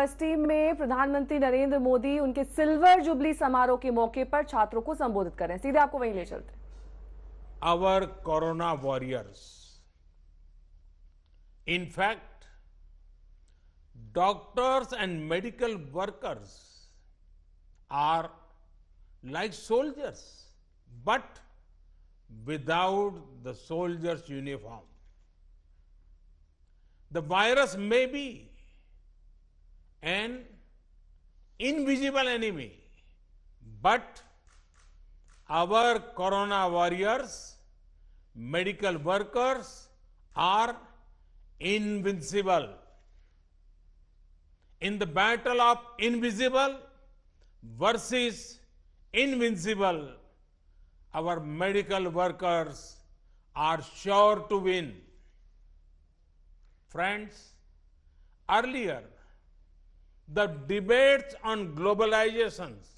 University में प्रधानमंत्री नरेंद्र मोदी उनके सिल्वर जुबली समारोह के मौके पर छात्रों को संबोधित कर रहे हैं। सीधे आपको वहीं ले चलते हैं। Our corona warriors. In fact, doctors and medical workers are like soldiers, but without the soldier's uniform. The virus may be an invisible enemy, but our corona warriors, medical workers are invincible. In the battle of invisible versus invincible, our medical workers are sure to win. Friends, earlier, the debates on globalizations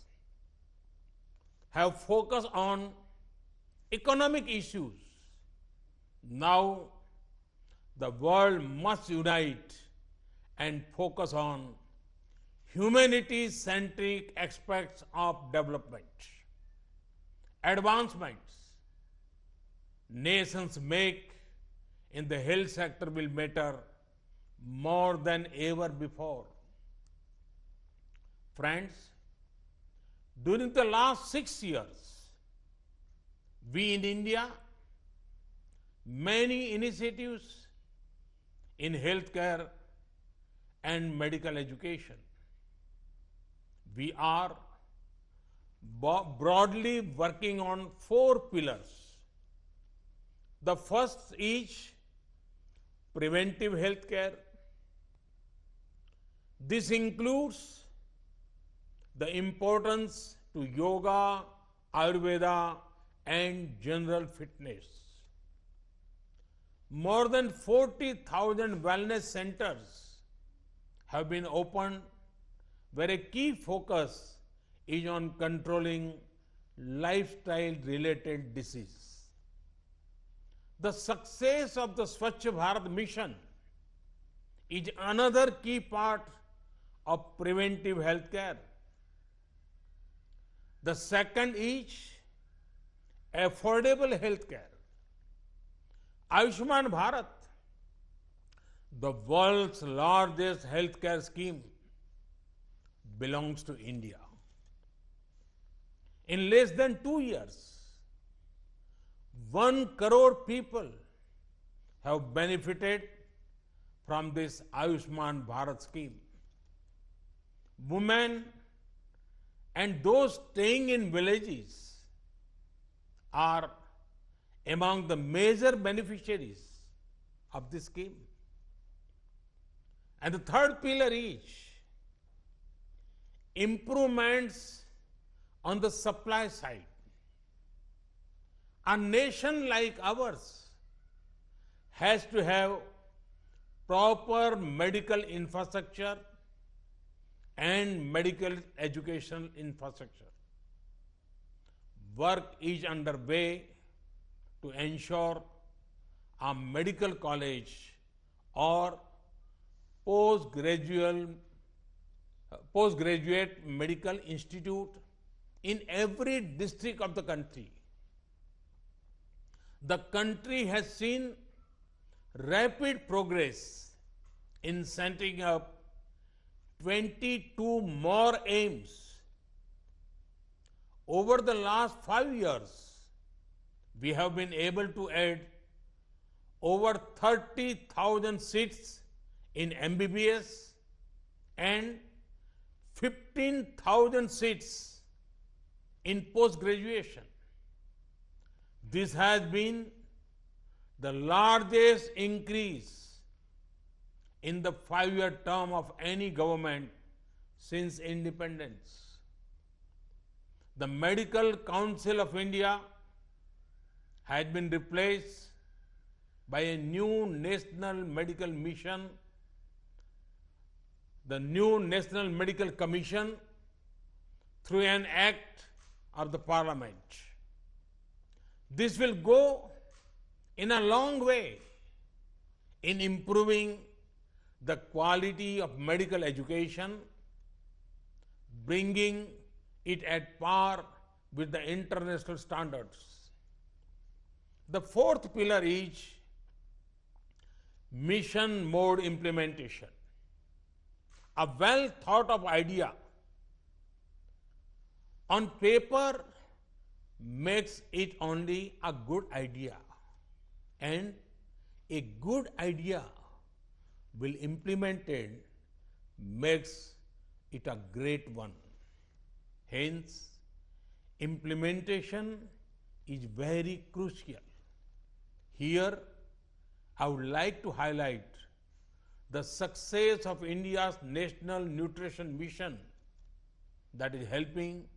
have focused on economic issues. Now, the world must unite and focus on humanity-centric aspects of development. Advancements nations make in the health sector will matter more than ever before. Friends, during the last 6 years, we in India, many initiatives in healthcare and medical education. We are broadly working on 4 pillars. The first is preventive healthcare. This includes the importance to yoga, Ayurveda, and general fitness. More than 40,000 wellness centers have been opened where a key focus is on controlling lifestyle-related disease. The success of the Swachh Bharat mission is another key part of preventive healthcare. The second is affordable healthcare. Ayushman Bharat, the world's largest healthcare scheme, belongs to India. In less than 2 years, 1 crore people have benefited from this Ayushman Bharat scheme. Women and those staying in villages are among the major beneficiaries of this scheme. And the third pillar is improvements on the supply side. A nation like ours has to have proper medical infrastructure and medical educational infrastructure. Work is underway to ensure a medical college or postgraduate medical institute in every district of the country. The country has seen rapid progress in setting up 22 more AIIMS. Over the last 5 years, we have been able to add over 30,000 seats in MBBS and 15,000 seats in post-graduation. This has been the largest increase in the 5-year term of any government since independence. The Medical Council of India had been replaced by a new national medical mission, the new National Medical Commission, through an act of the Parliament. This will go in a long way in improving the quality of medical education, bringing it at par with the international standards. The fourth pillar is mission mode implementation. A well thought of idea on paper makes it only a good idea, and a good idea will implemented makes it a great one. Hence, implementation is very crucial. Here, I would like to highlight the success of India's National Nutrition Mission that is helping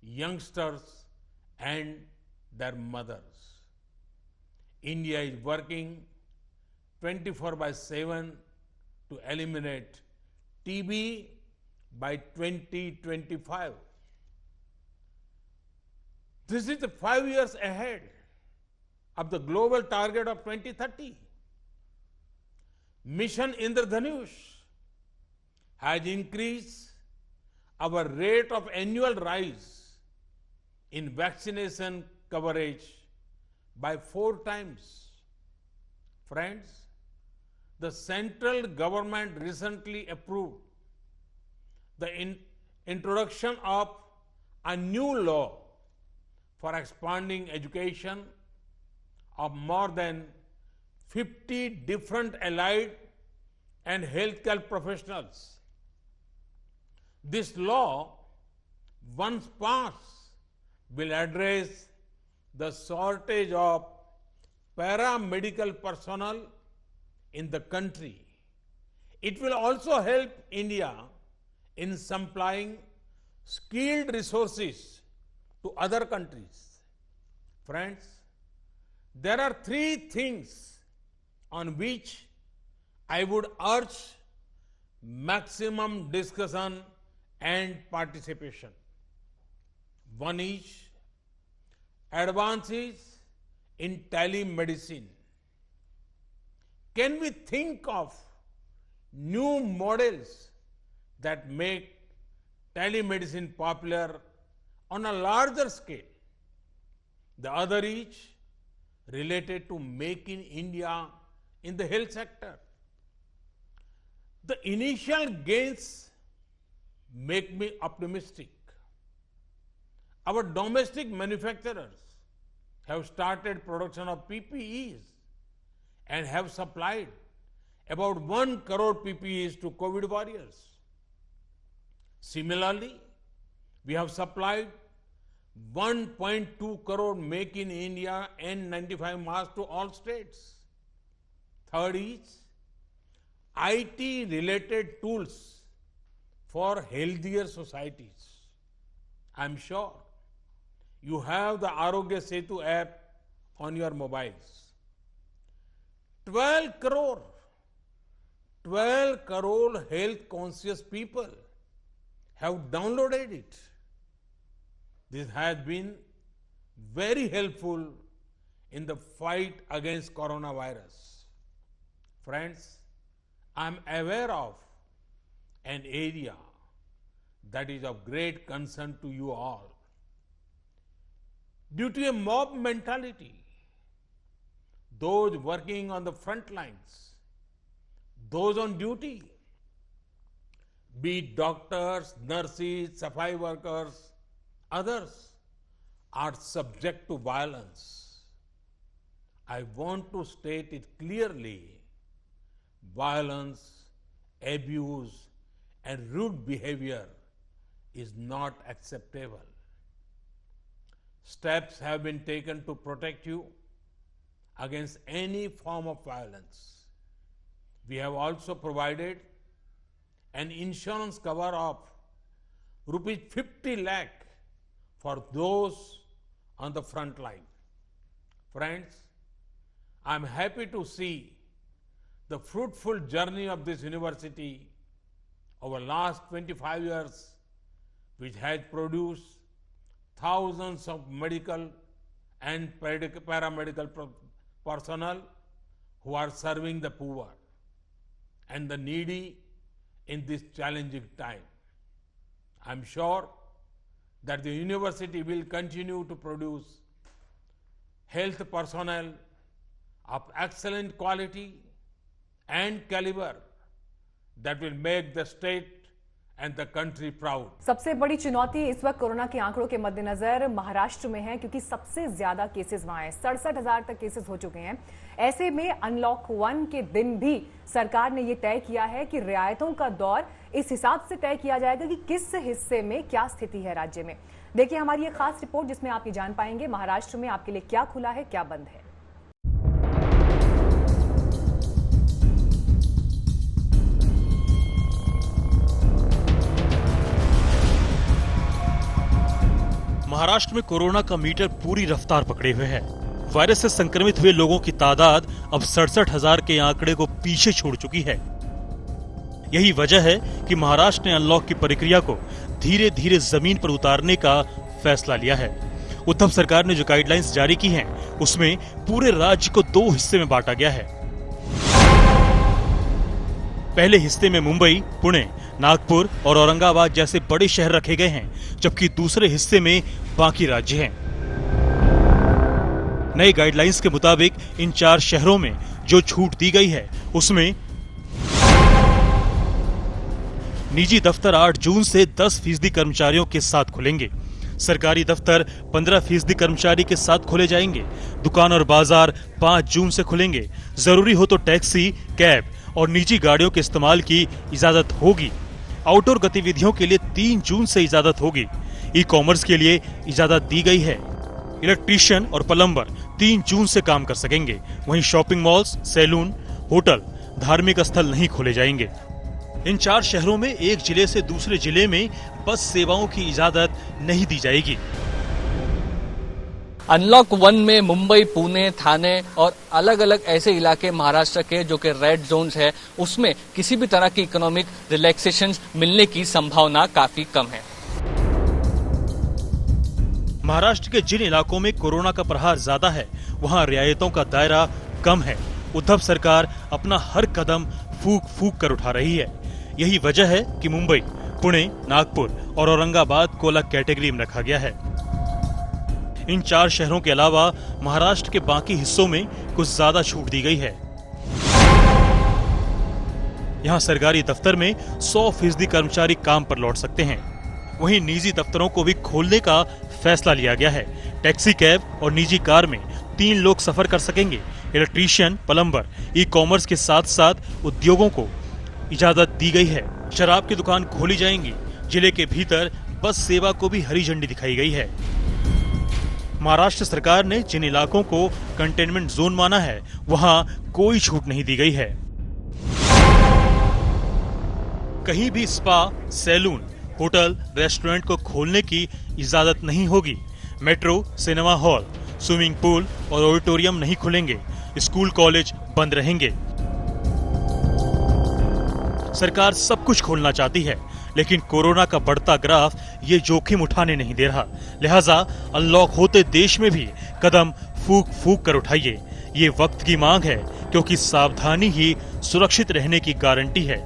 youngsters and their mothers. India is working 24/7 to eliminate TB by 2025. This is 5 years ahead of the global target of 2030. Mission Indradhanush has increased our rate of annual rise in vaccination coverage by 4 times. Friends, the central government recently approved the introduction of a new law for expanding education of more than 50 different allied and healthcare professionals. This law, once passed, will address the shortage of paramedical personnel in the country. It will also help India in supplying skilled resources to other countries. Friends, there are 3 things on which I would urge maximum discussion and participation. One is advances in telemedicine. Can we think of new models that make telemedicine popular on a larger scale? The other is related to Make in India in the health sector. The initial gains make me optimistic. Our domestic manufacturers have started production of PPEs and have supplied about 1 crore PPEs to COVID warriors. Similarly, we have supplied 1.2 crore Make in India N95 masks to all states. Third is IT related tools for healthier societies. I'm sure you have the Arogya Setu app on your mobiles. 12 crore health conscious people have downloaded it. This has been very helpful in the fight against coronavirus. Friends, I'm aware of an area that is of great concern to you all. Due to a mob mentality, those working on the front lines, those on duty, be it doctors, nurses, safai workers, others, are subject to violence. I want to state it clearly: violence, abuse, and rude behavior is not acceptable. Steps have been taken to protect you against any form of violence. We have also provided an insurance cover of rupees 50 lakh for those on the front line. Friends, I am happy to see the fruitful journey of this university over last 25 years, which has produced thousands of medical and paramedical personnel who are serving the poor. and the needy in this challenging time. I'm sure that the university will continue to produce health personnel of excellent quality and caliber that will make the state and the country proud. सबसे बड़ी चुनौती इस वक्त corona के आंकड़ों के मद्देनजर महाराष्ट्र में है, क्योंकि सबसे ज्यादा केसेस वहां हैं। 67,000 तक केसेस हो चुके हैं। ऐसे में अनलॉक 1 के दिन भी सरकार ने यह तय किया है कि रियायतों का दौर इस हिसाब से तय किया जाएगा कि किस हिस्से में क्या स्थिति है राज्य में। देखिए हमारी ये खास रिपोर्ट, जिसमें आप ये जान पाएंगे महाराष्ट्र में आपके लिए क्या खुला है, क्या बंद है। महाराष्ट्र में कोरोना का मीटर पूरी रफ्तार पकड़े हुए है। वायरस से संक्रमित हुए लोगों की तादाद अब 67,000 के आंकड़े को पीछे छोड़ चुकी है। यही वजह है कि महाराष्ट्र ने अनलॉक की प्रक्रिया को धीरे धीरे जमीन पर उतारने का फैसला लिया है। उद्धव सरकार ने जो गाइडलाइंस जारी की हैं, उसमें पूरे राज्य को 2 हिस्से में बांटा गया है। पहले हिस्से में मुंबई, पुणे, नागपुर और औरंगाबाद जैसे बड़े शहर रखे गए हैं, जबकि दूसरे हिस्से में बाकी राज्य हैं। नए गाइडलाइंस के मुताबिक इन 4 शहरों में जो छूट दी गई है, उसमें निजी दफ्तर 8 जून से 10% कर्मचारियों के साथ खुलेंगे। सरकारी दफ्तर 15% कर्मचारी के साथ खोले जाएंगे। दुकान और बाजार 5 जून से खुलेंगे। जरूरी हो तो टैक्सी, कैब और निजी गाड़ियों के इस्तेमाल की इजाजत होगी। आउटडोर गतिविधियों के लिए 3 जून से इजाजत होगी। ई कॉमर्स के लिए इजाजत दी गई है। इलेक्ट्रीशियन और प्लम्बर 3 जून से काम कर सकेंगे। वहीं शॉपिंग मॉल्स, सैलून, होटल, धार्मिक स्थल नहीं खोले जाएंगे। इन 4 शहरों में एक जिले से दूसरे जिले में बस सेवाओं की इजाजत नहीं दी जाएगी। अनलॉक 1 में मुंबई, पुणे, ठाणे और अलग अलग ऐसे इलाके महाराष्ट्र के जो कि रेड जोन्स है, उसमें किसी भी तरह की इकोनॉमिक रिलैक्सेशन मिलने की संभावना काफी कम है। महाराष्ट्र के जिन इलाकों में कोरोना का प्रहार ज्यादा है, वहां रियायतों का दायरा कम है। उद्धव सरकार अपना हर कदम फूक फूक कर उठा रही है। यही वजह है कि मुंबई, पुणे, नागपुर और औरंगाबाद को अलग कैटेगरी में रखा गया है। इन 4 शहरों के अलावा महाराष्ट्र के बाकी हिस्सों में कुछ ज्यादा छूट दी गई है। यहां सरकारी दफ्तर में 100% कर्मचारी काम पर लौट सकते हैं। वहीं निजी दफ्तरों को भी खोलने का फैसला लिया गया है। टैक्सी, कैब और निजी कार में 3 लोग सफर कर सकेंगे। इलेक्ट्रीशियन, प्लम्बर, ई कॉमर्स के साथ साथ उद्योगों को इजाजत दी गई है। शराब की दुकान खोली जाएंगी। जिले के भीतर बस सेवा को भी हरी झंडी दिखाई गई है। महाराष्ट्र सरकार ने जिन इलाकों को कंटेनमेंट जोन माना है, वहां कोई छूट नहीं दी गई है। कहीं भी स्पा, सैलून, होटल, रेस्टोरेंट को खोलने की इजाजत नहीं होगी। Metro, cinema hall, swimming pool और ऑडिटोरियम नहीं खुलेंगे। स्कूल, कॉलेज बंद रहेंगे। सरकार सब कुछ खोलना चाहती है, लेकिन कोरोना का बढ़ता ग्राफ ये जोखिम उठाने नहीं दे रहा। लिहाजा अनलॉक होते देश में भी कदम फूक फूक कर उठाइए। ये वक्त की मांग है, क्योंकि सावधानी ही सुरक्षित रहने की गारंटी है।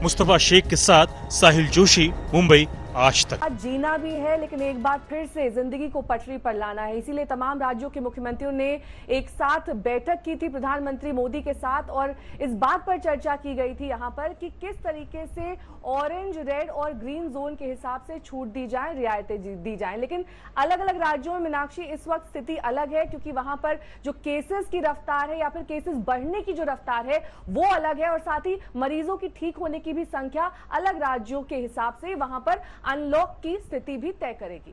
मुस्तफा शेख के साथ साहिल जोशी, मुंबई, आज तक। आज जीना भी है, लेकिन एक बार फिर से जिंदगी को पटरी पर लाना है। इसीलिए तमाम राज्यों के मुख्यमंत्रियों ने एक साथ बैठक की थी प्रधानमंत्री मोदी के साथ, और इस बात पर चर्चा की गई थी यहां पर कि किस तरीके से ऑरेंज, रेड और ग्रीन जोन के हिसाब से छूट दी जाए, रियायतें दी जाएं। लेकिन अलग अलग राज्यों में मीनाक्षी इस वक्त स्थिति अलग है, क्योंकि वहां पर जो केसेस की रफ्तार है या फिर केसेस बढ़ने की जो रफ्तार है वो अलग है, और साथ ही मरीजों की ठीक होने की भी संख्या अलग राज्यों के हिसाब से वहां पर अनलॉक की स्थिति भी तय करेगी।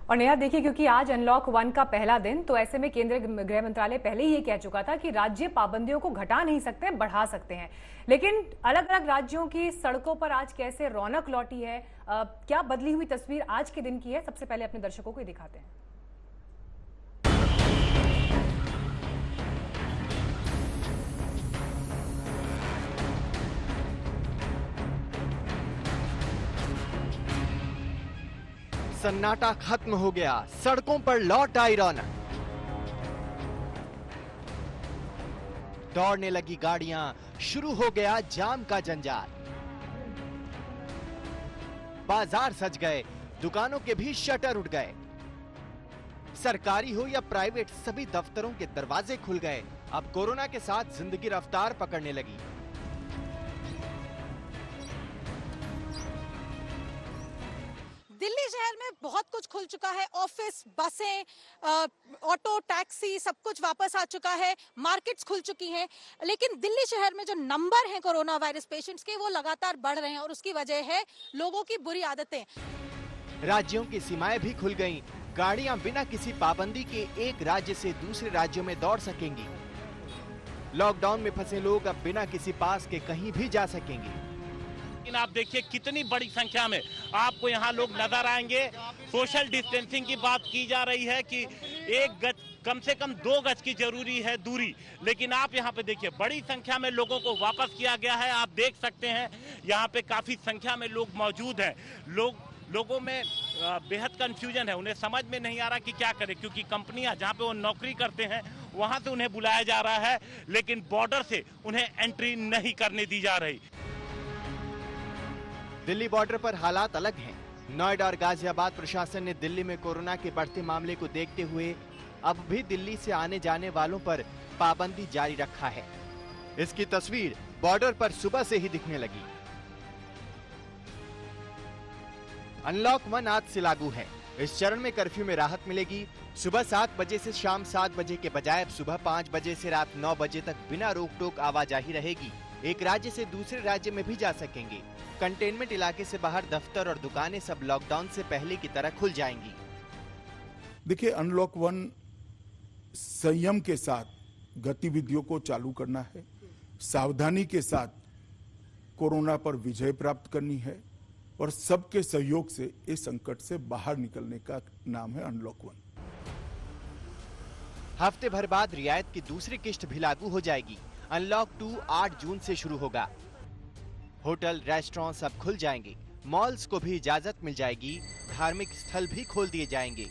और नेहा देखिए, क्योंकि आज अनलॉक 1 का पहला दिन, तो ऐसे में केंद्रीय गृह मंत्रालय पहले ही ये कह चुका था कि राज्य पाबंदियों को घटा नहीं सकते, बढ़ा सकते हैं। लेकिन अलग अलग राज्यों की सड़कों पर आज कैसे रौनक लौटी है, क्या बदली हुई तस्वीर आज के दिन की है, सबसे पहले अपने दर्शकों को दिखाते हैं। सन्नाटा खत्म हो गया, सड़कों पर लौट आई रौनक। दौड़ने लगी गाड़ियां, शुरू हो गया जाम का जंजाल। बाजार सज गए, दुकानों के भी शटर उठ गए। सरकारी हो या प्राइवेट, सभी दफ्तरों के दरवाजे खुल गए। अब कोरोना के साथ जिंदगी रफ्तार पकड़ने लगी। दिल्ली शहर में बहुत कुछ खुल चुका है। ऑफिस, बसें, ऑटो, टैक्सी, सब कुछ वापस आ चुका है। मार्केट्स खुल चुकी हैं। लेकिन दिल्ली शहर में जो नंबर हैं कोरोना वायरस पेशेंट्स के, वो लगातार बढ़ रहे हैं और उसकी वजह है लोगों की बुरी आदतें। राज्यों की सीमाएं भी खुल गईं। गाड़ियां बिना किसी पाबंदी के एक राज्य से दूसरे राज्यों में दौड़ सकेंगी। लॉकडाउन में फंसे लोग अब बिना किसी पास के कहीं भी जा सकेंगे। लेकिन आप देखिए कितनी बड़ी संख्या में आपको यहाँ लोग नजर आएंगे। सोशल डिस्टेंसिंग की बात की जा रही है कि 1 गज, कम से कम 2 गज की जरूरी है दूरी, लेकिन आप यहाँ पे देखिए बड़ी संख्या में लोगों को वापस किया गया है। आप देख सकते हैं यहाँ पे काफी संख्या में लोग मौजूद हैं। लोगों में बेहद कंफ्यूजन है, उन्हें समझ में नहीं आ रहा कि क्या करें, क्योंकि कंपनियां जहां पे वो नौकरी करते हैं वहां से उन्हें बुलाया जा रहा है, लेकिन बॉर्डर से उन्हें एंट्री नहीं करने दी जा रही। दिल्ली बॉर्डर पर हालात अलग हैं। नोएडा और गाजियाबाद प्रशासन ने दिल्ली में कोरोना के बढ़ते मामले को देखते हुए अब भी दिल्ली से आने जाने वालों पर पाबंदी जारी रखा है। इसकी तस्वीर बॉर्डर पर सुबह से ही दिखने लगी। अनलॉक 1 आज से लागू है। इस चरण में कर्फ्यू में राहत मिलेगी। सुबह 7 बजे से शाम 7 बजे के बजाय अब सुबह 5 बजे से रात 9 बजे तक बिना रोक टोक आवाजाही रहेगी। एक राज्य से दूसरे राज्य में भी जा सकेंगे। कंटेनमेंट इलाके से बाहर दफ्तर और दुकानें सब लॉकडाउन से पहले की तरह खुल जाएंगी। देखिए, अनलॉक 1 संयम के साथ गतिविधियों को चालू करना है, सावधानी के साथ कोरोना पर विजय प्राप्त करनी है और सबके सहयोग से इस संकट से बाहर निकलने का नाम है अनलॉक 1। हफ्ते भर बाद रियायत की दूसरी किश्त भी लागू हो जाएगी। अनलॉक 2 8 जून से शुरू होगा। होटल, रेस्टोरेंट सब खुल जाएंगे। मॉल्स को भी इजाजत मिल जाएगी। धार्मिक स्थल भी खोल दिए जाएंगे।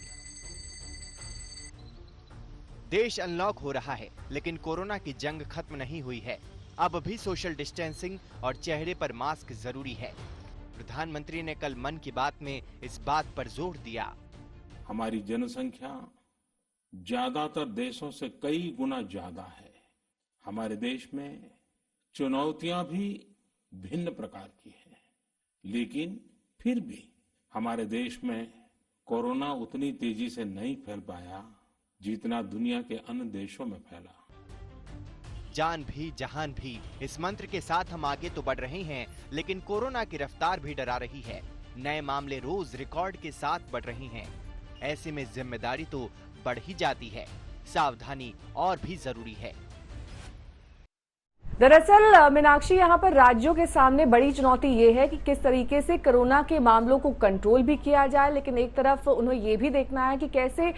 देश अनलॉक हो रहा है, लेकिन कोरोना की जंग खत्म नहीं हुई है। अब भी सोशल डिस्टेंसिंग और चेहरे पर मास्क जरूरी है। प्रधानमंत्री ने कल मन की बात में इस बात पर जोर दिया। हमारी जनसंख्या ज्यादातर देशों से कई गुना ज्यादा है। हमारे देश में चुनौतियां भी भिन्न प्रकार की हैं, लेकिन फिर भी हमारे देश में कोरोना उतनी तेजी से नहीं फैल पाया जितना दुनिया के अन्य देशों में फैला। जान भी जहान भी, इस मंत्र के साथ हम आगे तो बढ़ रहे हैं, लेकिन कोरोना की रफ्तार भी डरा रही है। नए मामले रोज रिकॉर्ड के साथ बढ़ रहे हैं। ऐसे में जिम्मेदारी तो बढ़ ही जाती है, सावधानी और भी जरूरी है। दरअसल मीनाक्षी, यहाँ पर राज्यों के सामने बड़ी चुनौती ये है कि किस तरीके से कोरोना के मामलों को कंट्रोल भी किया जाए, लेकिन एक तरफ उन्हें ये भी देखना है कि कैसे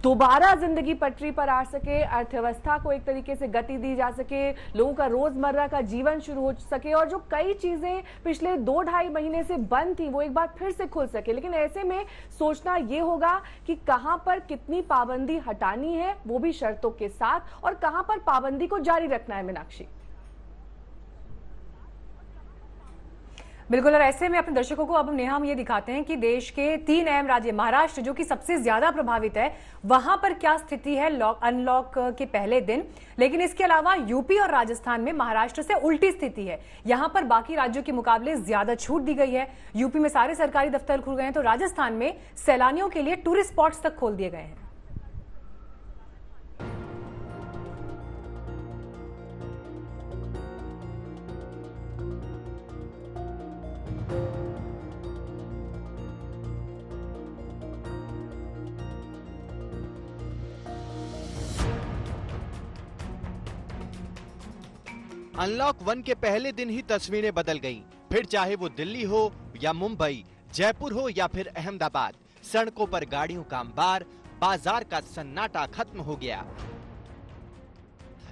दोबारा जिंदगी पटरी पर आ सके, अर्थव्यवस्था को एक तरीके से गति दी जा सके, लोगों का रोजमर्रा का जीवन शुरू हो सके और जो कई चीजें पिछले 2-2.5 महीने से बंद थी वो एक बार फिर से खुल सके। लेकिन ऐसे में सोचना ये होगा कि कहां पर कितनी पाबंदी हटानी है, वो भी शर्तों के साथ, और कहां पर पाबंदी को जारी रखना है। मीनाक्षी, बिल्कुल, और ऐसे में अपने दर्शकों को अब नेहा हम ये दिखाते हैं कि देश के 3 अहम राज्य, महाराष्ट्र जो कि सबसे ज्यादा प्रभावित है, वहां पर क्या स्थिति है अनलॉक के पहले दिन। लेकिन इसके अलावा यूपी और राजस्थान में महाराष्ट्र से उल्टी स्थिति है। यहां पर बाकी राज्यों के मुकाबले ज्यादा छूट दी गई है। यूपी में सारे सरकारी दफ्तर खुल गए हैं, तो राजस्थान में सैलानियों के लिए टूरिस्ट स्पॉट्स तक खोल दिए गए हैं। अनलॉक 1 के पहले दिन ही तस्वीरें बदल गईं। फिर चाहे वो दिल्ली हो या मुंबई, जयपुर हो या फिर अहमदाबाद, सड़कों पर गाड़ियों का अंबार, बाजार का सन्नाटा खत्म हो गया।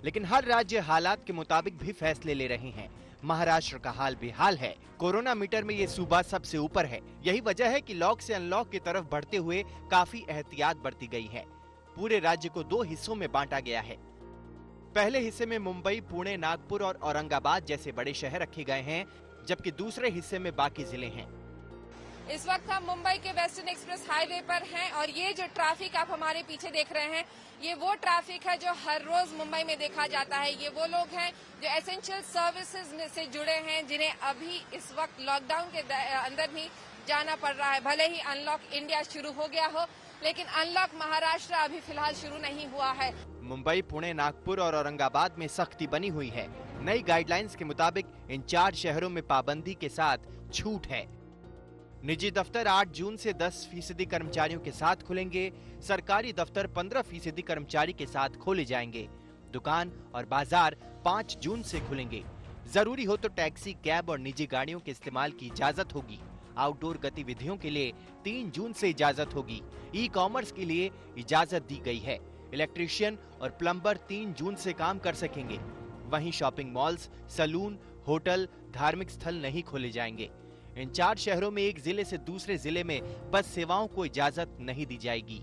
लेकिन हर राज्य हालात के मुताबिक भी फैसले ले रहे हैं। महाराष्ट्र का हाल बेहाल है। कोरोना मीटर में ये सूबा सबसे ऊपर है। यही वजह है कि लॉक से अनलॉक की तरफ बढ़ते हुए काफी एहतियात बरती गई है। पूरे राज्य को 2 हिस्सों में बांटा गया है। पहले हिस्से में मुंबई, पुणे, नागपुर और औरंगाबाद जैसे बड़े शहर रखे गए हैं, जबकि दूसरे हिस्से में बाकी जिले हैं। इस वक्त हम मुंबई के वेस्टर्न एक्सप्रेस हाईवे पर हैं और ये जो ट्रैफिक आप हमारे पीछे देख रहे हैं, ये वो ट्रैफिक है जो हर रोज मुंबई में देखा जाता है। ये वो लोग हैं जो एसेंशियल सर्विसेज से जुड़े हैं, जिन्हें अभी इस वक्त लॉकडाउन के अंदर भी जाना पड़ रहा है। भले ही अनलॉक इंडिया शुरू हो गया हो, लेकिन अनलॉक महाराष्ट्र अभी फिलहाल शुरू नहीं हुआ है। मुंबई, पुणे, नागपुर और औरंगाबाद में सख्ती बनी हुई है। नई गाइडलाइंस के मुताबिक इन 4 शहरों में पाबंदी के साथ छूट है। निजी दफ्तर 8 जून से 10% कर्मचारियों के साथ खुलेंगे। सरकारी दफ्तर 15% कर्मचारी के साथ खोले जाएंगे। दुकान और बाजार 5 जून से खुलेंगे। जरूरी हो तो टैक्सी, कैब और निजी गाड़ियों के इस्तेमाल की इजाजत होगी। आउटडोर गतिविधियों के लिए 3 जून से इजाजत होगी। ई कॉमर्स के लिए इजाजत दी गई है। इलेक्ट्रीशियन और प्लम्बर 3 जून से काम कर सकेंगे। वहीं शॉपिंग मॉल्स, सलून, होटल, धार्मिक स्थल नहीं खोले जाएंगे। इन 4 शहरों में एक जिले से दूसरे जिले में बस सेवाओं को इजाजत नहीं दी जाएगी।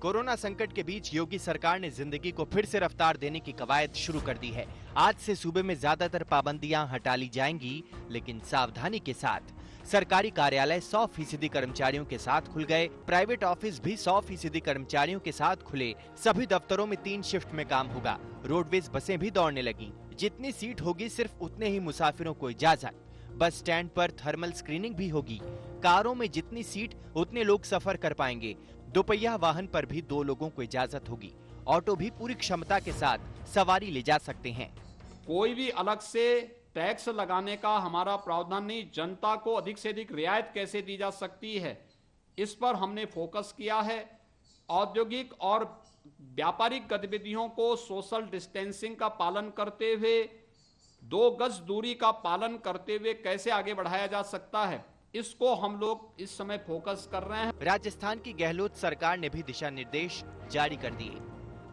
कोरोना संकट के बीच योगी सरकार ने जिंदगी को फिर से रफ्तार देने की कवायद शुरू कर दी है। आज से सूबे में ज्यादातर पाबंदियां हटा ली जाएंगी, लेकिन सावधानी के साथ। सरकारी कार्यालय 100% कर्मचारियों के साथ खुल गए। प्राइवेट ऑफिस भी 100% कर्मचारियों के साथ खुले। सभी दफ्तरों में 3 शिफ्ट में काम होगा। रोडवेज बसें भी दौड़ने लगी। जितनी सीट होगी सिर्फ उतने ही मुसाफिरों को इजाजत। बस स्टैंड पर थर्मल स्क्रीनिंग भी होगी। कारों में जितनी सीट उतने लोग सफर कर पाएंगे। दोपहिया वाहन पर भी 2 लोगों को इजाजत होगी। ऑटो भी पूरी क्षमता के साथ सवारी ले जा सकते हैं। कोई भी अलग से टैक्स लगाने का हमारा प्रावधान नहीं। जनता को अधिक से अधिक रियायत कैसे दी जा सकती है, इस पर हमने फोकस किया है। औद्योगिक और व्यापारिक गतिविधियों को सोशल डिस्टेंसिंग का पालन करते हुए, 2 गज दूरी का पालन करते हुए कैसे आगे बढ़ाया जा सकता है, इसको हम लोग इस समय फोकस कर रहे हैं। राजस्थान की गहलोत सरकार ने भी दिशा निर्देश जारी कर दिए।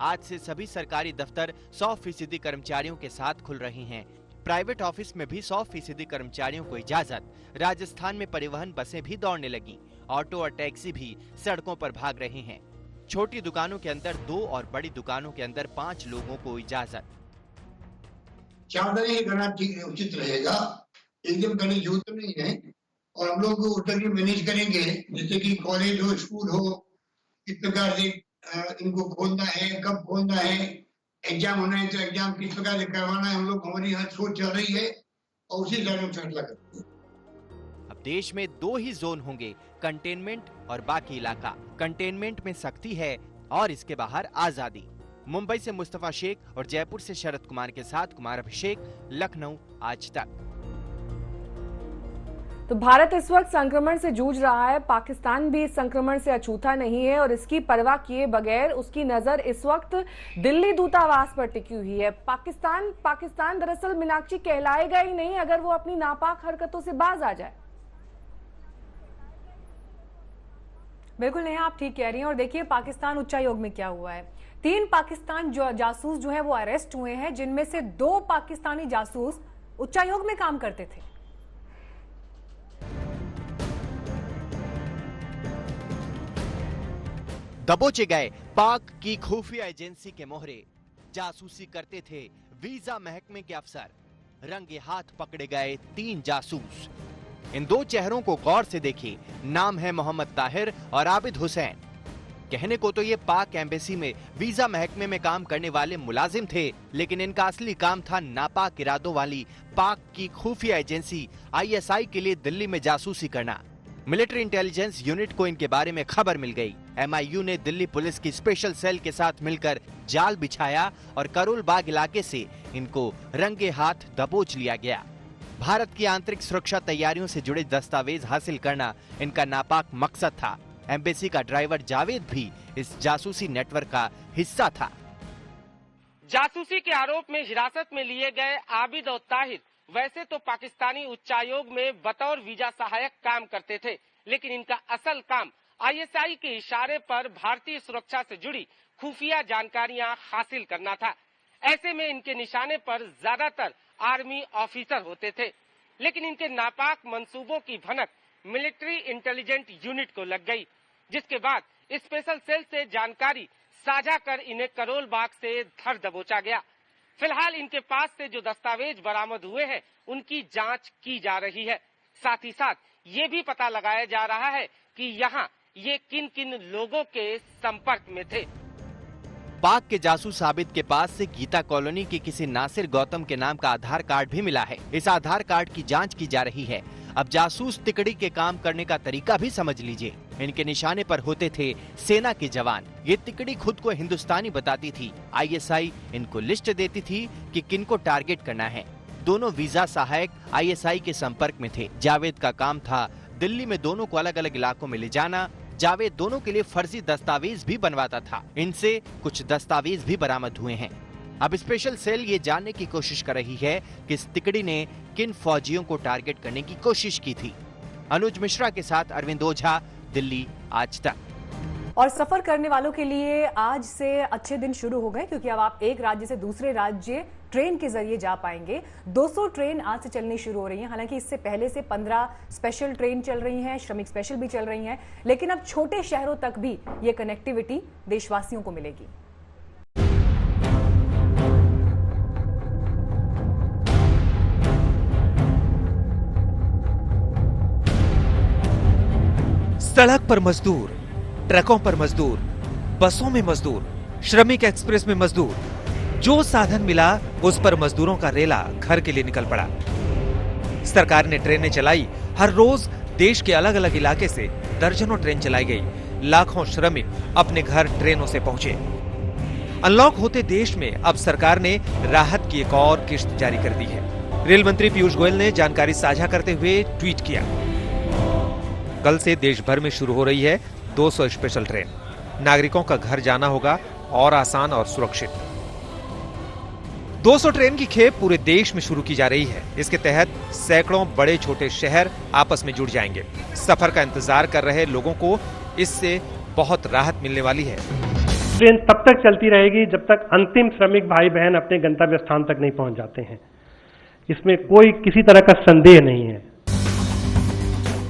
आज से सभी सरकारी दफ्तर 100% कर्मचारियों के साथ खुल रहे हैं। प्राइवेट ऑफिस में भी 100% कर्मचारियों को इजाजत। राजस्थान में परिवहन बसें भी दौड़ने लगी। ऑटो और टैक्सी भी सड़कों पर भाग रहे हैं। छोटी दुकानों के अंदर 2 और बड़ी दुकानों के अंदर 5 लोगों को इजाजत। चादरें करना उचित रहेगा, एकदम करने की जरूरत नहीं है। और हम लोग उधर मैनेज करेंगे, जैसे कि कॉलेज हो, स्कूल हो, किस प्रकार से इनको खोलना है, कब खोलना है, एग्जाम होना है तो एग्जाम किस प्रकार से करवाना है, हम लोग हमारी यहाँ सोच चल रही है और उसी हिसाब से फैसला करते हैं। अब देश में 2 ही जोन होंगे, कंटेनमेंट और बाकी इलाका। कंटेनमेंट में सख्ती है और इसके बाहर आजादी। मुंबई से मुस्तफा शेख और जयपुर से शरद कुमार के साथ कुमार अभिषेक, लखनऊ, आज तक। तो भारत इस वक्त संक्रमण से जूझ रहा है। पाकिस्तान भी इस संक्रमण से अछूता नहीं है और इसकी परवाह किए बगैर उसकी नजर इस वक्त दिल्ली दूतावास पर टिकी हुई है। पाकिस्तान दरअसल मीनाक्षी कहलाएगा ही नहीं अगर वो अपनी नापाक हरकतों से बाज आ जाए। बिल्कुल नेहा, आप ठीक कह रही हैं। और देखिए पाकिस्तान उच्चायोग में क्या हुआ है। 3 पाकिस्तान जासूस जो है वो अरेस्ट हुए हैं, जिनमें से 2 पाकिस्तानी जासूस उच्चायोग में काम करते थे। दबोचे गए पाक की खुफिया एजेंसी के मोहरे। जासूसी करते थे वीजा महकमे के अफसर। रंगे हाथ पकड़े गए 3 जासूस। इन 2 चेहरों को गौर से देखिए। नाम है मोहम्मद ताहिर और आबिद हुसैन। कहने को तो ये पाक एम्बेसी में वीजा महकमे में काम करने वाले मुलाजिम थे, लेकिन इनका असली काम था नापाक इरादों वाली पाक की खुफिया एजेंसी ISI के लिए दिल्ली में जासूसी करना। मिलिट्री इंटेलिजेंस यूनिट को इनके बारे में खबर मिल गई। MIU ने दिल्ली पुलिस की स्पेशल सेल के साथ मिलकर जाल बिछाया और करोल बाग इलाके से इनको रंगे हाथ दबोच लिया गया। भारत की आंतरिक सुरक्षा तैयारियों से जुड़े दस्तावेज हासिल करना इनका नापाक मकसद था। एम्बेसी का ड्राइवर जावेद भी इस जासूसी नेटवर्क का हिस्सा था। जासूसी के आरोप में हिरासत में लिए गए आबिद और ताहिर वैसे तो पाकिस्तानी उच्चायोग में बतौर वीजा सहायक काम करते थे, लेकिन इनका असल काम ISI के इशारे पर भारतीय सुरक्षा से जुड़ी खुफिया जानकारियां हासिल करना था। ऐसे में इनके निशाने पर ज्यादातर आर्मी ऑफिसर होते थे, लेकिन इनके नापाक मंसूबों की भनक मिलिट्री इंटेलिजेंट यूनिट को लग गई, जिसके बाद स्पेशल सेल से जानकारी साझा कर इन्हें करोल बाग से धर दबोचा गया। फिलहाल इनके पास से जो दस्तावेज बरामद हुए हैं उनकी जांच की जा रही है। साथ ही साथ ये भी पता लगाया जा रहा है कि यहाँ ये किन किन लोगों के संपर्क में थे। पाक के जासूस आबिद के पास से गीता कॉलोनी के किसी नासिर गौतम के नाम का आधार कार्ड भी मिला है। इस आधार कार्ड की जांच की जा रही है। अब जासूस तिकड़ी के काम करने का तरीका भी समझ लीजिए। इनके निशाने पर होते थे सेना के जवान। ये तिकड़ी खुद को हिंदुस्तानी बताती थी। ISI इनको लिस्ट देती थी कि किनको टारगेट करना है। दोनों वीजा सहायक ISI के संपर्क में थे। जावेद का काम था दिल्ली में दोनों को अलग अलग इलाकों में ले जाना। जावेद दोनों के लिए फर्जी दस्तावेज भी बनवाता था। इनसे कुछ दस्तावेज भी बरामद हुए हैं। अब स्पेशल सेल ये जानने की कोशिश कर रही है कि इस तिकड़ी ने किन फौजियों को टारगेट करने की कोशिश की थी। अनुज मिश्रा के साथ अरविंद ओझा, दिल्ली आज तक। और सफर करने वालों के लिए आज से अच्छे दिन शुरू हो गए, क्योंकि अब आप एक राज्य से दूसरे राज्य ट्रेन के जरिए जा पाएंगे। 200 ट्रेन आज से चलनी शुरू हो रही हैं। हालांकि इससे पहले से 15 स्पेशल ट्रेन चल रही हैं, श्रमिक स्पेशल भी चल रही हैं, लेकिन अब छोटे शहरों तक भी ये कनेक्टिविटी देशवासियों को मिलेगी। सड़क पर मजदूर, ट्रकों पर मजदूर, बसों में मजदूर, श्रमिक एक्सप्रेस में मजदूर, जो साधन मिला उस पर मजदूरों का रेला घर के लिए निकल पड़ा। सरकार ने ट्रेनें चलाई। हर रोज देश के अलग अलग इलाके से दर्जनों ट्रेन चलाई गई। लाखों श्रमिक अपने घर ट्रेनों से पहुंचे। अनलॉक होते देश में अब सरकार ने राहत की एक और किश्त जारी कर दी है। रेल मंत्री पीयूष गोयल ने जानकारी साझा करते हुए ट्वीट किया, कल से देश भर में शुरू हो रही है 200 स्पेशल ट्रेन। नागरिकों का घर जाना होगा और आसान और सुरक्षित। 200 ट्रेन की खेप पूरे देश में शुरू की जा रही है। इसके तहत सैकड़ों बड़े छोटे शहर आपस में जुड़ जाएंगे। सफर का इंतजार कर रहे लोगों को इससे बहुत राहत मिलने वाली है। ट्रेन तब तक चलती रहेगी जब तक अंतिम श्रमिक भाई बहन अपने गंतव्य स्थान तक नहीं पहुंच जाते हैं। इसमें कोई किसी तरह का संदेह नहीं है।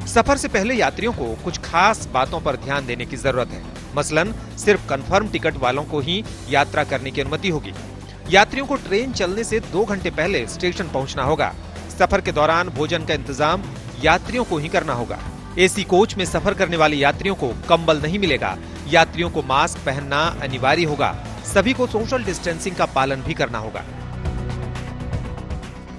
सफर से पहले यात्रियों को कुछ खास बातों पर ध्यान देने की जरूरत है। मसलन सिर्फ कंफर्म टिकट वालों को ही यात्रा करने की अनुमति होगी। यात्रियों को ट्रेन चलने से 2 घंटे पहले स्टेशन पहुंचना होगा। सफर के दौरान भोजन का इंतजाम यात्रियों को ही करना होगा। AC कोच में सफर करने वाले यात्रियों को कंबल नहीं मिलेगा। यात्रियों को मास्क पहनना अनिवार्य होगा। सभी को सोशल डिस्टेंसिंग का पालन भी करना होगा।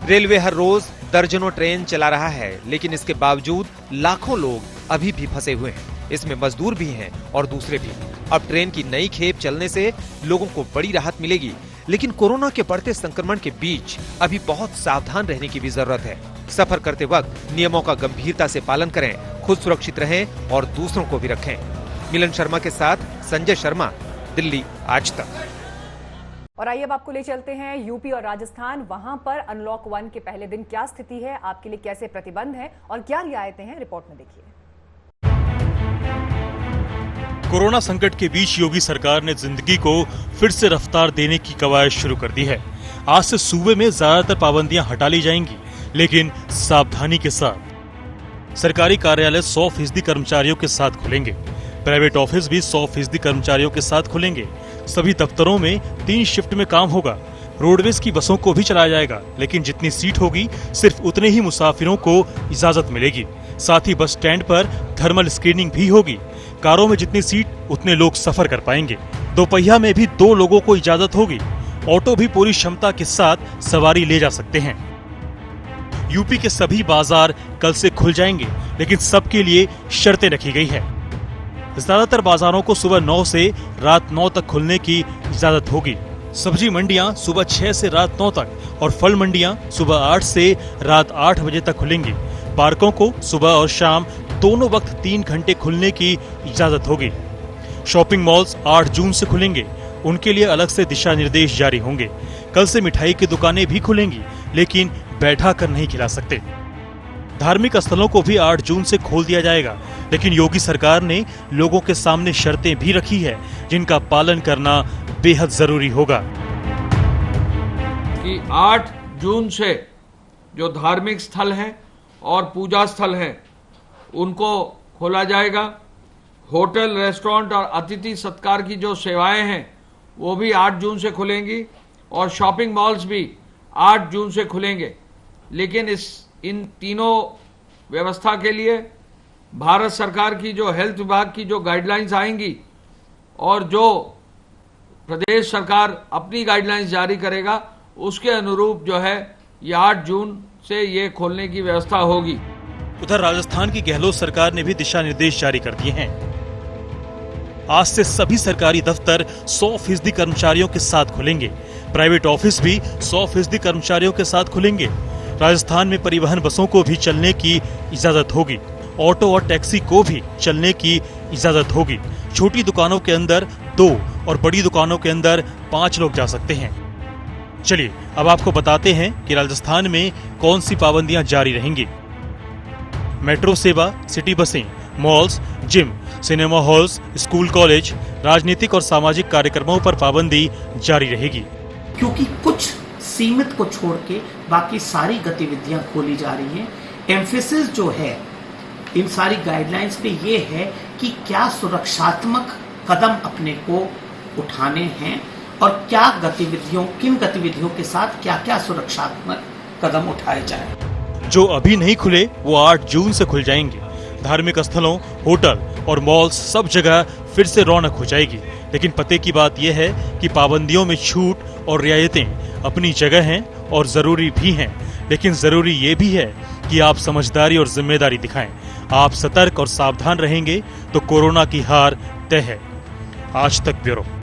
रेलवे हर रोज दर्जनों ट्रेन चला रहा है, लेकिन इसके बावजूद लाखों लोग अभी भी फंसे हुए हैं। इसमें मजदूर भी हैं और दूसरे भी। अब ट्रेन की नई खेप चलने से लोगों को बड़ी राहत मिलेगी, लेकिन कोरोना के बढ़ते संक्रमण के बीच अभी बहुत सावधान रहने की भी जरूरत है। सफर करते वक्त नियमों का गंभीरता से पालन करें, खुद सुरक्षित रहें और दूसरों को भी रखें। मिलन शर्मा के साथ संजय शर्मा, दिल्ली आज तक। और आइए अब आपको ले चलते हैं यूपी और राजस्थान। वहां पर अनलॉक 1 के पहले दिन क्या स्थिति है, आपके लिए कैसे प्रतिबंध है और क्या रियायतें हैं, रिपोर्ट में देखिए। कोरोना संकट के बीच योगी सरकार ने जिंदगी को फिर से रफ्तार देने की कवायद शुरू कर दी है। आज से सूबे में ज्यादातर पाबंदियां हटा ली जाएंगी, लेकिन सावधानी के साथ। सरकारी कार्यालय 100% कर्मचारियों के साथ खुलेंगे। प्राइवेट ऑफिस भी 100% कर्मचारियों के साथ खुलेंगे। सभी दफ्तरों में 3 शिफ्ट में काम होगा। रोडवेज की बसों को भी चलाया जाएगा, लेकिन जितनी सीट होगी सिर्फ उतने ही मुसाफिरों को इजाजत मिलेगी। साथ ही बस स्टैंड पर थर्मल स्क्रीनिंग भी होगी। कारों में जितनी सीट उतने लोग सफर कर पाएंगे। दोपहिया में भी 2 लोगों को इजाजत होगी। ऑटो भी पूरी क्षमता के साथ सवारी ले जा सकते हैं। यूपी के सभी बाजार कल से खुल जाएंगे, लेकिन सबके लिए शर्तें रखी गई है। ज्यादातर बाजारों को सुबह 9 से रात 9 तक खुलने की इजाजत होगी। सब्जी मंडियां सुबह 6 से रात 9 तक और फल मंडियां सुबह 8 से रात 8 बजे तक खुलेंगी। पार्कों को सुबह और शाम दोनों वक्त 3 घंटे खुलने की इजाजत होगी। शॉपिंग मॉल्स 8 जून से खुलेंगे। उनके लिए अलग से दिशा निर्देश जारी होंगे। कल से मिठाई की दुकानें भी खुलेंगी, लेकिन बैठा कर नहीं खिला सकते। धार्मिक स्थलों को भी 8 जून से खोल दिया जाएगा, लेकिन योगी सरकार ने लोगों के सामने शर्तें भी रखी है, जिनका पालन करना बेहद जरूरी होगा। कि 8 जून से जो धार्मिक स्थल हैं और पूजा स्थल हैं उनको खोला जाएगा। होटल, रेस्टोरेंट और अतिथि सत्कार की जो सेवाएं हैं वो भी 8 जून से खुलेंगी और शॉपिंग मॉल्स भी 8 जून से खुलेंगे। लेकिन इन तीनों व्यवस्था के लिए भारत सरकार की जो हेल्थ विभाग की जो गाइडलाइंस आएंगी और जो प्रदेश सरकार अपनी गाइडलाइंस जारी करेगा, उसके अनुरूप जो है ये 8 जून से ये खोलने की व्यवस्था होगी। उधर राजस्थान की गहलोत सरकार ने भी दिशा निर्देश जारी कर दिए हैं। आज से सभी सरकारी दफ्तर 100% कर्मचारियों के साथ खुलेंगे। प्राइवेट ऑफिस भी 100% कर्मचारियों के साथ खुलेंगे। राजस्थान में परिवहन बसों को भी चलने की इजाजत होगी। ऑटो और टैक्सी को भी चलने की इजाजत होगी। छोटी दुकानों के अंदर 2 और बड़ी दुकानों के अंदर 5 लोग जा सकते हैं। चलिए अब आपको बताते हैं कि राजस्थान में कौन सी पाबंदियां जारी रहेंगी। मेट्रो सेवा, सिटी बसें, malls, gym, cinema halls, school college, राजनीतिक और सामाजिक कार्यक्रमों पर पाबंदी जारी रहेगी। क्योंकि कुछ सीमित को छोड़ के बाकी सारी गतिविधियां खोली जा रही हैं। एम्फेसिस जो है इन सारी गाइडलाइंस पे ये है कि क्या सुरक्षात्मक कदम अपने को उठाने हैं और क्या गतिविधियों, किन गतिविधियों के साथ क्या क्या सुरक्षात्मक कदम उठाए जाएं। जो अभी नहीं खुले वो 8 जून से खुल जाएंगे। धार्मिक स्थलों, होटल और मॉल्स सब जगह फिर से रौनक हो जाएगी। लेकिन पते की बात यह है कि पाबंदियों में छूट और रियायतें अपनी जगह हैं और जरूरी भी हैं। लेकिन जरूरी ये भी है कि आप समझदारी और जिम्मेदारी दिखाएं। आप सतर्क और सावधान रहेंगे तो कोरोना की हार तय है। आज तक ब्यूरो।